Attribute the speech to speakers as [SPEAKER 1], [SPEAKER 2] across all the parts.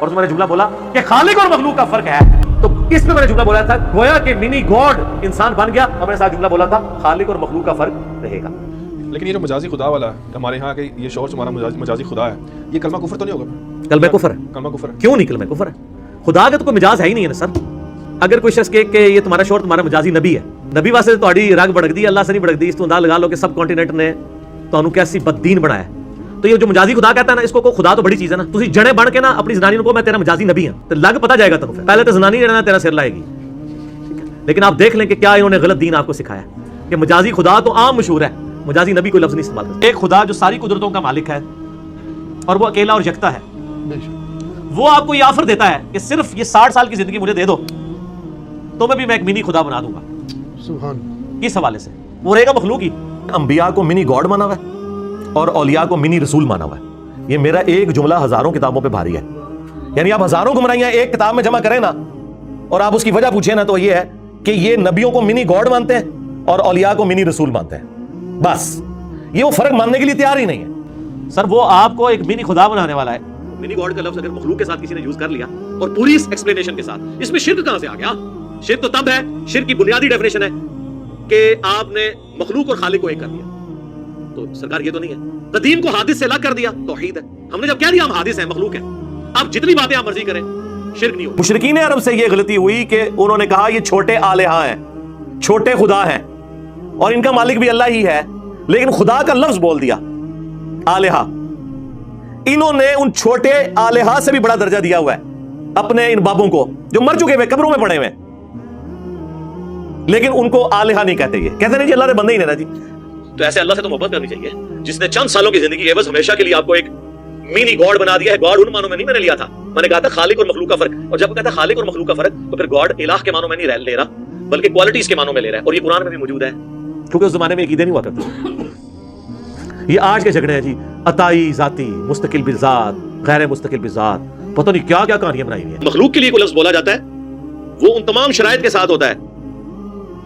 [SPEAKER 1] اور تم نے جملہ بولا کہ خالق اور مخلوق کا فرق ہے، تو اس میں نے جملہ بولا تھا گویا کہ منی گاڈ انسان بن گیا، اور میں نے ساتھ جملہ بولا تھا خالق اور مخلوق کا فرق رہے گا۔
[SPEAKER 2] لیکن یہ جو مجازی خدا والا ہے ہمارے ہاں کہ یہ شور تمہارا مجازی خدا ہے، یہ کلمہ کفر تو نہیں ہوگا؟
[SPEAKER 1] کلمہ کفر ہے۔
[SPEAKER 2] کلمہ کفر ہے
[SPEAKER 1] کیوں نہیں کلمہ کفر ہے؟ خدا کا تو کوئی مجاز ہے ہی نہیں ہے نا سر۔ اگر کوئی شخص کہ یہ تمہارا شور تمہارا مجازی نبی ہے، نبی واسطے تہاڈی رگ بڑک دی، اللہ سے نہیں بڑک دی، اس تو انداز لگا لو کہ سب کانٹیننٹ نے تانوں کیسی بددین بنایا ہے۔ تو یہ جو مجازی خدا کہتا ہے نا، اس کو خدا تو بڑی چیز ہے نا، تسی جڑے بن کے نا اپنی زنانی کو میں تیرا مجازی نبی ہوں تو لگ پتہ جائے گا تمہیں، پہلے تو زنانی رہنا تیرا سر لائے گی، لیکن آپ دیکھ لیں کہ کیا انہوں نے غلط دین آپ کو سکھایا کہ مجازی خدا تو عام مشہور ہے، مجازی نبی کوئی لفظ نہیں استعمال کرتا۔ ایک خدا جو ساری قدرتوں کا مالک ہے اور وہ اکیلا اور یکتا ہے، وہ آپ کو یہ آفر دیتا ہے کہ صرف یہ 60 سال کی زندگی مجھے دے دو تو میں ایک منی خدا بنا دوں گا۔
[SPEAKER 3] سبحان
[SPEAKER 1] کس حوالے سے؟ وہ رہے گا مخلوق ہی۔ انبیاء کو منی گاڈ مانا ہوا ہے اور اولیاء کو منی رسول مانا ہوا ہے۔ یہ میرا ایک جملہ ہزاروں کتابوں پہ بھاری ہے، یعنی آپ ہزاروں گمراہیاں ایک کتاب میں جمع کریں نا، اور آپ اس کی وجہ پوچھیں نا، تو یہ ہے کہ یہ نبیوں کو منی گاڈ مانتے ہیں اور اولیاء کو منی رسول مانتے ہیں، بس یہ وہ فرق ماننے کے لیے تیار ہی نہیں ہے۔ سر وہ آپ کو ایک منی خدا بنانے والا ہے۔ منی گاڈ کا لفظ اگر مخلوق کے ساتھ کسی نے یوز کر لیا اور پوری اس ایکسپلینیشن کے ساتھ، اس میں شرک کہاں سے آ گیا؟ شرک تو تب ہے، شرک کی بنیادی ڈیفینیشن ہے کہ آپ نے مخلوق اور خالق کو ایک کر دیا۔ تو سرکار یہ تو نہیں ہے، قدیم کو حادث سے الگ کر دیا، توحید ہے۔ ہم نے جب کہہ دیا ہم حادث ہیں، مخلوق ہیں، آپ جتنی باتیں آپ مرضی کریں، شرک نہیں ہوگا۔ مشرکین عرب سے یہ غلطی ہوئی کہ انہوں نے کہا یہ چھوٹے آلہہ ہیں، چھوٹے خدا ہیں، اور ان کا مالک بھی اللہ ہی ہے، لیکن خدا کا لفظ بول دیا آلہہ۔ انہوں نے ان چھوٹے آلہہ سے بھی بڑا درجہ دیا ہوا ہے اپنے ان بابوں کو جو مر چکے ہوئے قبروں میں پڑے ہوئے، لیکن ان کو آلہہ نہیں کہتے، یہ کہتے نہیں جی اللہ نے بندے ہی نہیں نا جی۔ تو ایسے اللہ سے تو محبت کرنی چاہیے جس نے چند سالوں کی زندگی ہے بس ہمیشہ کے لیے آپ کو ایک مینی گاڈ بنا دیا ہے۔ گاڈ ان معنوں میں نہیں میں نے لیا تھا، میں نے کہا تھا خالق اور مخلوق کا فرق، اور جب وہ کہتا ہے خالق اور مخلوق کا فرق تو پھر گاڈ الہ کے معنوں میں نہیں لے رہا بلکہ کوالٹیز کے معنوں میں لے رہا ہے، اور یہ قرآن میں بھی موجود ہے، کیونکہ اس زمانے میں عقیدے نہیں ہوا کرتے۔ یہ آج کے جھگڑے ہیں جی، عطائی ذاتی، مستقل بذات، غیر مستقل بذات، پتہ نہیں کیا کیا کہانیاں بنائی ہوئی ہیں۔ مخلوق کے لیے کوئی لفظ بولا جاتا ہے وہ ان تمام شرائط کے ساتھ ہوتا ہے،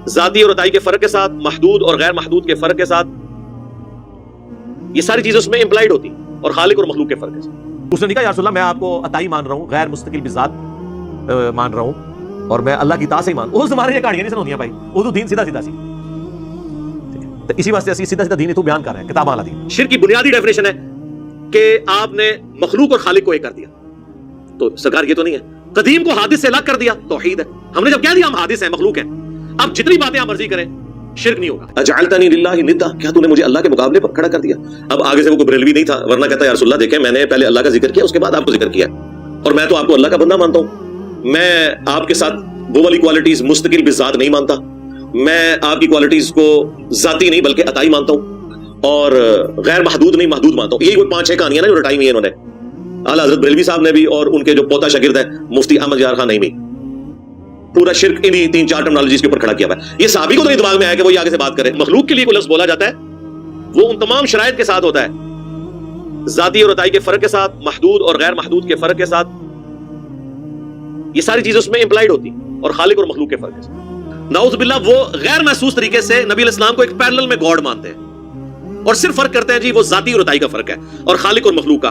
[SPEAKER 1] ذاتی اور عطائی کے فرق کے ساتھ، محدود اور غیر محدود کے فرق کے ساتھ، یہ ساری چیزیں اس میں امپلائڈ ہوتی، اور خالق اور مخلوق کے فرق کے ساتھ۔ اس نے کہا یا رسول اللہ میں آپ کو عطائی مان رہا ہوں، غیر مستقل بذات مان رہا ہوں، اور میں اللہ کی اطاعت سے ہی مان۔ اس زمانے میں کہانیاں نہیں سن ہوندیاں بھائی، اردو دین سیدھا سیدھا سی، تو اسی واسطے اسی سیدھا سیدھا دین تو بیان کر رہے ہیں، کتاب والا دین۔ شرک کی بنیادی ڈیفینیشن ہے کہ آپ نے مخلوق اور خالق کو ایک کر دیا، تو سرکار یہ تو نہیں ہے، قدیم کو حادث سے الگ کر دیا، توحید ہے۔ ہم نے جب کہہ دیا ہم حادث ہیں، مخلوق ہیں، اب جتنی باتیں آپ مرضی کریں، شرک نہیں ہوگا۔ اجعلتنی للہ ندا، کیا تو نے مجھے اللہ کے مقابلے پر کھڑا کر دیا؟ اب آگے سے وہ کوئی بریلوی نہیں تھا، ورنہ کہتا ہے یا رسول اللہ دیکھیں میں نے پہلے اللہ کا ذکر کیا، اس کے بعد آپ کو ذکر کیا، اور میں تو آپ کو اللہ کا بندہ مانتا ہوں، میں آپ کے ساتھ وہ والی کوالٹیز مستقل بذات نہیں مانتا، میں آپ کی کوالٹیز کو ذاتی نہیں بلکہ عطائی مانتا ہوں، اور غیر محدود نہیں محدود مانتا ہوں۔ یہی کوئی 5-6 کہانیاں نا جو رٹائی ہوئی ہیں انہوں نے، اعلیٰ حضرت بریلوی صاحب نے بھی، اور ان کے جو پوتا شاگرد ہیں مفتی احمد یار خان نعیمی، پورا شرک انہی 3-4 ٹرمنالوجیز کے اوپر کھڑا کیا ہوا ہے۔ یہ صحابی کو تو نہیں دماغ میں آیا کہ وہ یہ آگے سے بات کرے۔ مخلوق کے لیے کوئی لفظ بولا جاتا ہے وہ ان تمام شرائط کے ساتھ ہوتا ہے، ذاتی اور عطائی کے فرق کے ساتھ، محدود اور غیر محدود کے فرق کے ساتھ، یہ ساری چیزیں اس میں امپلائڈ ہوتی، اور خالق اور مخلوق کے فرق کے ساتھ۔ نعوذ باللہ وہ غیر محسوس طریقے سے نبی علیہ السلام کو ایک پیرلل میں گاڈ مانتے ہیں، اور صرف فرق کرتے ہیں جی وہ ذاتی اور عطائی کا فرق ہے، اور خالق اور مخلوق کا۔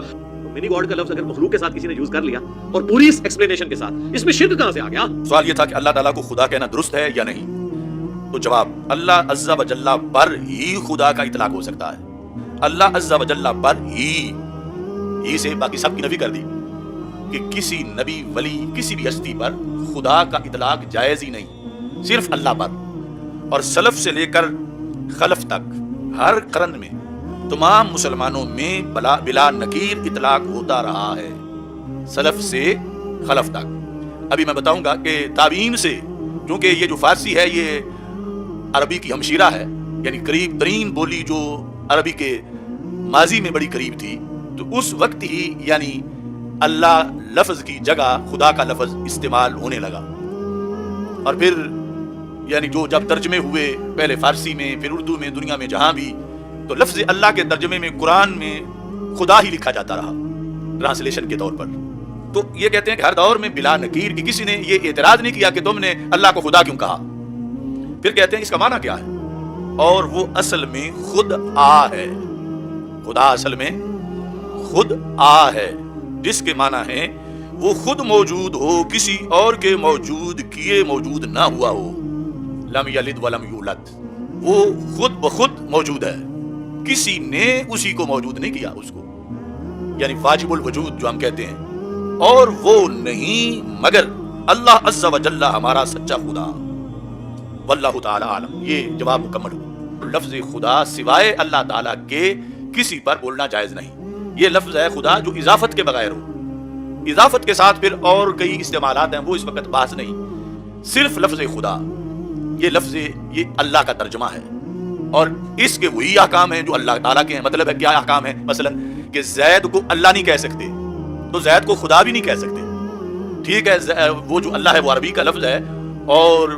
[SPEAKER 1] منی گاڈ کا لفظ اگر مخلوق کے ساتھ کسی نے یوز کر لیا اور پوری اس ایکسپلینیشن کے ساتھ، اس میں شرک کہاں سے آ گیا؟
[SPEAKER 4] سوال یہ تھا کہ اللہ تعالیٰ کو خدا کہنا درست ہے یا نہیں؟ تو جواب، اللہ عز و جل پر ہی خدا کا اطلاق ہو سکتا ہے۔ اللہ عز و جل پر ہی سے باقی سب کی نفی کر دی کہ کسی نبی ولی کسی بھی ہستی پر خدا کا اطلاق جائز ہی نہیں، صرف اللہ پر۔ اور سلف سے لے کر خلف تک ہر قرن میں تمام مسلمانوں میں بلا نکیر اطلاق ہوتا رہا ہے، سلف سے خلف تک۔ ابھی میں بتاؤں گا کہ تابعین سے، کیونکہ یہ جو فارسی ہے یہ عربی کی ہمشیرہ ہے، یعنی قریب ترین بولی جو عربی کے ماضی میں بڑی قریب تھی، تو اس وقت ہی یعنی اللہ لفظ کی جگہ خدا کا لفظ استعمال ہونے لگا، اور پھر یعنی جو جب ترجمے ہوئے پہلے فارسی میں پھر اردو میں، دنیا میں جہاں بھی، تو لفظ اللہ کے ترجمے میں قرآن میں خدا ہی لکھا جاتا رہا ٹرانسلیشن کے طور پر۔ تو یہ کہتے ہیں کہ ہر دور میں بلا نکیر کی کسی نے یہ اعتراض نہیں کیا کہ تم نے اللہ کو خدا کیوں کہا۔ پھر کہتے ہیں اس کا معنی کیا ہے، اور وہ اصل میں خود آ ہے، خدا اصل میں خود آ ہے، جس کے معنی ہے وہ خود موجود ہو، کسی اور کے موجود کیے موجود نہ ہوا ہو. لم یلد ولم یولد، وہ خود بخود موجود ہے، کسی نے اسی کو موجود نہیں کیا اس کو، یعنی واجب الوجود جو ہم کہتے ہیں. اور وہ نہیں مگر اللہ عز و جل ہمارا سچا خدا. واللہ تعالی عالم. یہ جواب مکمل ہوا. لفظ خدا سوائے اللہ تعالیٰ کے کسی پر بولنا جائز نہیں. یہ لفظ ہے خدا جو اضافت کے بغیر ہو. اضافت کے ساتھ پھر اور کئی استعمالات ہیں، وہ اس وقت بحث نہیں. صرف لفظ خدا، یہ لفظ یہ اللہ کا ترجمہ ہے، اور اس کے وہی احکام ہیں جو اللہ تعالیٰ کے ہیں. مطلب ہے کیا احکام ہیں؟ مثلا کہ زید کو اللہ نہیں کہہ سکتے تو زید کو خدا بھی نہیں کہہ سکتے. ٹھیک ہے، وہ جو اللہ ہے وہ عربی کا لفظ ہے، اور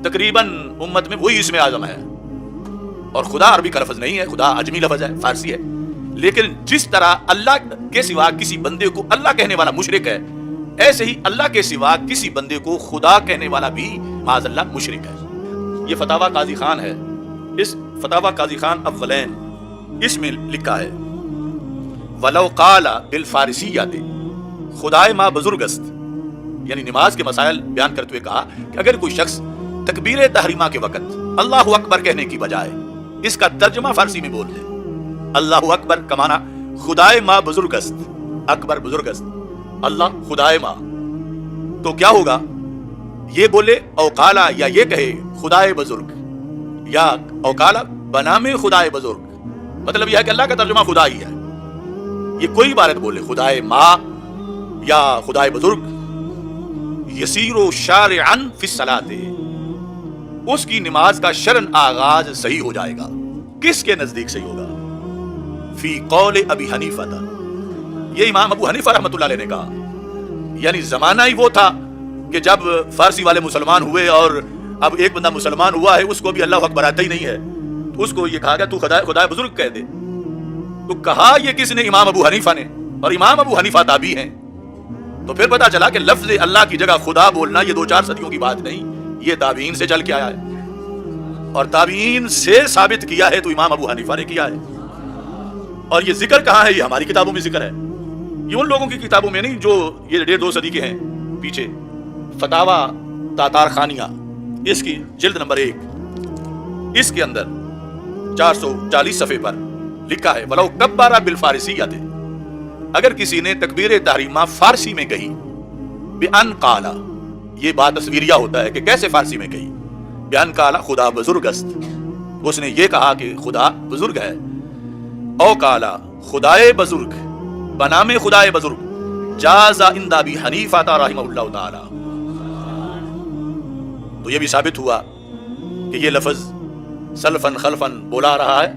[SPEAKER 4] تقریباً امت میں وہی اسم اعظم ہے، اور خدا عربی کا لفظ نہیں ہے، خدا اجمی لفظ ہے، فارسی ہے. لیکن جس طرح اللہ کے سوا کسی بندے کو اللہ کہنے والا مشرک ہے، ایسے ہی اللہ کے سوا کسی بندے کو خدا کہنے والا بھی معاذ اللہ مشرک ہے. یہ فتاوی قاضی خان ہے. اس فتاوی قاضی خان اولین اس میں لکھا ہے وَلَوْ قَالَ بِالْفَارِسِيَّةِ خدائے ما بزرگ است، یعنی نماز کے مسائل بیان کرتے ہوئے کہا کہ اگر کوئی شخص تکبیر تحریمہ کے وقت اللہ اکبر کہنے کی بجائے اس کا ترجمہ فارسی میں بول دے، اللہ اکبر کا معنی خدائے ما بزرگ است، اکبر بزرگ است، اللہ خدائے ما، تو کیا ہوگا؟ یہ بولے اوقالا، یا یہ کہے خدائے بزرگ، یا اوقالا بنام خدائے بزرگ. مطلب یہ ہے کہ اللہ کا ترجمہ خدا ہی ہے. یہ کوئی عبارت بولے خدائے ما یا خدائے بزرگ، یسیر شارعا فی الصلاۃ، اس کی نماز کا شرعن آغاز صحیح ہو جائے گا. کس کے نزدیک صحیح ہوگا؟ فی قول ابی حنیفہ، یہ امام ابو حنیفہ رحمۃ اللہ علیہ نے کہا. یعنی زمانہ ہی وہ تھا کہ جب فارسی والے مسلمان ہوئے، اور اب ایک بندہ مسلمان ہوا ہے، اس کو بھی اللہ اکبر آتا ہی نہیں ہے، تو اس کو یہ کہا گیا تو خدائے بزرگ کہہ دے. تو کہا یہ کس نے؟ امام ابو حنیفہ نے، اور امام ابو حنیفہ تابعی ہیں. تو پھر پتا چلا کہ لفظ اللہ کی جگہ خدا بولنا یہ 2-4 صدیوں کی بات نہیں، یہ تابعین سے چل کے آیا ہے، اور تابعین سے ثابت کیا ہے تو امام ابو حنیفہ نے کیا ہے. اور یہ ذکر کہاں ہے؟ یہ ہماری کتابوں میں ذکر ہے، یہ ان لوگوں کی کتابوں میں نہیں جو یہ 1.5-2 صدی کے ہیں پیچھے. فتاوی تاتار خانیہ، اس کی جلد نمبر 1، اس کے اندر 440 صفحے پر لکھا ہے وَلَوْ كَبَّرَ بِالْفَارِسِيَّةِ، اگر کسی نے تکبیر تحریمہ فارسی میں کہی، بِأَنْ قَالَ، یہ بات تصویریہ ہوتا ہے کہ کیسے فارسی میں کہی، بِأَنْ قَالَ خدا بزرگ است، اس نے یہ کہا کہ خدا بزرگ ہے، او قَالَ خدائے بزرگ بنام خدائے بزرگ، جاز عند ابی حنیفہ رحمہ اللہ تعالی. تو یہ بھی ثابت ہوا کہ یہ لفظ سلفن خلفن بولا رہا ہے،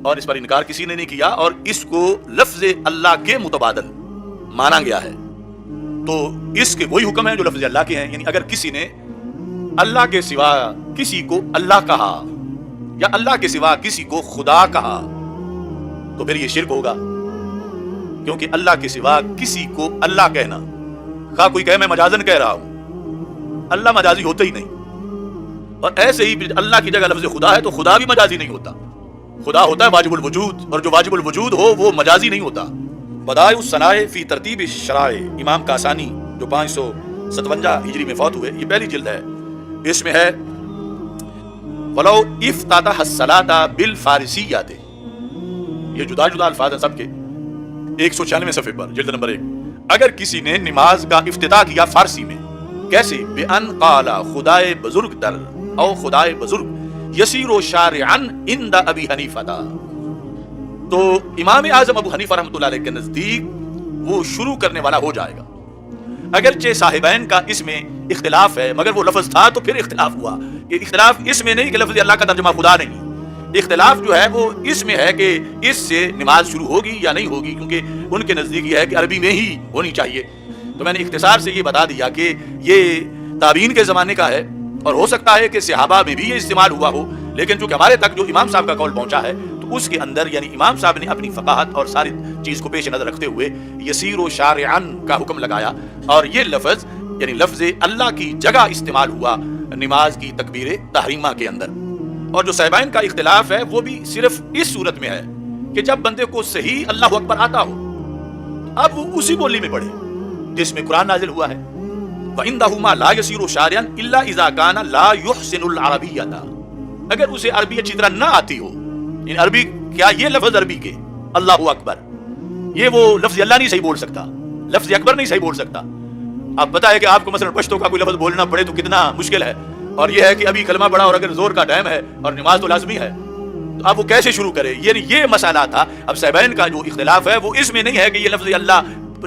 [SPEAKER 4] اور اس پر انکار کسی نے نہیں کیا، اور اس کو لفظ اللہ کے متبادل مانا گیا ہے. تو اس کے وہی حکم ہیں جو لفظ اللہ کے ہیں. یعنی اگر کسی نے اللہ کے سوا کسی کو اللہ کہا، یا اللہ کے سوا کسی کو خدا کہا، تو پھر یہ شرک ہوگا، کیونکہ اللہ کے سوا کسی کو اللہ کہنا، خواہ کوئی کہے میں مجازن کہہ رہا ہوں، اللہ مجازی ہوتا ہی نہیں. اور ایسے ہی اللہ کی جگہ لفظ خدا ہے تو خدا بھی مجازی نہیں ہوتا. خدا ہوتا ہے واجب الوجود، اور جو واجب الوجود ہو وہ مجازی نہیں ہوتا. بدائع الصنائع فی ترتیب الشرائع، امام کاسانی جو 557 ہجری میں فوت ہوئے، یہ پہلی جلد ہے. اس میں ہے وَلَوْ اِفْتَتَحَ الصَّلَاةَ بِالْفَارِسِيَّةِ، یہ جدا جدا الفاظ ہیں سب کے. 196 صفحے پر جلد نمبر 1، اگر کسی نے نماز کا افتتاح کیا فارسی میں، کیسے؟ بِأَنْ قَالَ خدائے بزرگ در، او خدائے بزرگ یسیر و شارعن عند ابی حنیفہ، تو امام اعظم ابو حنیفہ رحمۃ اللہ علیہ کے نزدیک وہ شروع کرنے والا ہو جائے گا. اگرچہ صاحبین کا اس میں اختلاف ہے، مگر وہ لفظ تھا تو پھر اختلاف ہوا. کہ اختلاف اس میں نہیں کہ لفظ اللہ کا ترجمہ خدا نہیں، اختلاف جو ہے وہ اس میں ہے کہ اس سے نماز شروع ہوگی یا نہیں ہوگی، کیونکہ ان کے نزدیک یہ ہے کہ عربی میں ہی ہونی چاہیے. تو میں نے اختصار سے یہ بتا دیا کہ یہ تابعین کے زمانے کا ہے، اور ہو سکتا ہے کہ صحابہ میں بھی یہ استعمال ہوا ہو، لیکن چونکہ ہمارے تک جو امام صاحب کا قول پہنچا ہے تو اس کے اندر یعنی امام صاحب نے اپنی فقاہت اور ساری چیز کو پیش نظر رکھتے ہوئے یسیر و شارعن کا حکم لگایا، اور یہ لفظ یعنی لفظ اللہ کی جگہ استعمال ہوا نماز کی تکبیر تحریمہ کے اندر. اور جو صاحبین کا اختلاف ہے وہ بھی صرف اس صورت میں ہے کہ جب بندے کو صحیح اللہ اکبر آتا ہو، اب وہ اسی بولی میں پڑھے. جس میں قرآن نازل ہوا ہے وَإِنَّهُ مَا لَا يَصِيرُ شَارِعًا إِلَّا إِذَا كَانَ لَا يُحْسِنُ الْعَرَبِيَّةَ، اگر اسے عربی اچھی طرح نہ آتی ہو، یعنی عربی کیا یہ لفظ عربی کے اللہ اکبر، یہ وہ لفظ اللہ نہیں صحیح بول سکتا، لفظ اکبر نہیں صحیح بول سکتا. آپ پتہ ہے کہ آپ کو مثلا پشتو کا کوئی لفظ بولنا پڑے تو کتنا مشکل ہے، اور یہ ہے کہ ابھی کلمہ پڑھا اور اگر زور کا ٹائم ہے اور نماز تو لازمی ہے تو اب وہ کیسے شروع کرے؟ یہ مسئلہ تھا. اب صاحبین کا جو اختلاف ہے وہ اس میں نہیں ہے کہ یہ لفظ اللہ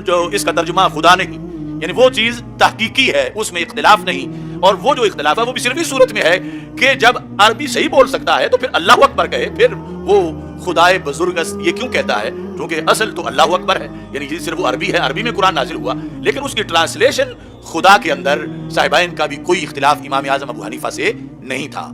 [SPEAKER 4] جو اس کا ترجمہ خدا نہیں، یعنی وہ چیز تحقیقی ہے، اس میں اختلاف نہیں. اور وہ جو اختلاف ہے وہ بھی صرف اس صورت میں ہے کہ جب عربی صحیح بول سکتا ہے تو پھر اللہ اکبر کہے، پھر وہ خدائے بزرگ یہ کیوں کہتا ہے؟ کیونکہ اصل تو اللہ اکبر ہے، یعنی یہ صرف وہ عربی ہے، عربی میں قرآن نازل ہوا، لیکن اس کی ٹرانسلیشن خدا کے اندر صاحبین کا بھی کوئی اختلاف امام اعظم ابو حنیفہ سے نہیں تھا.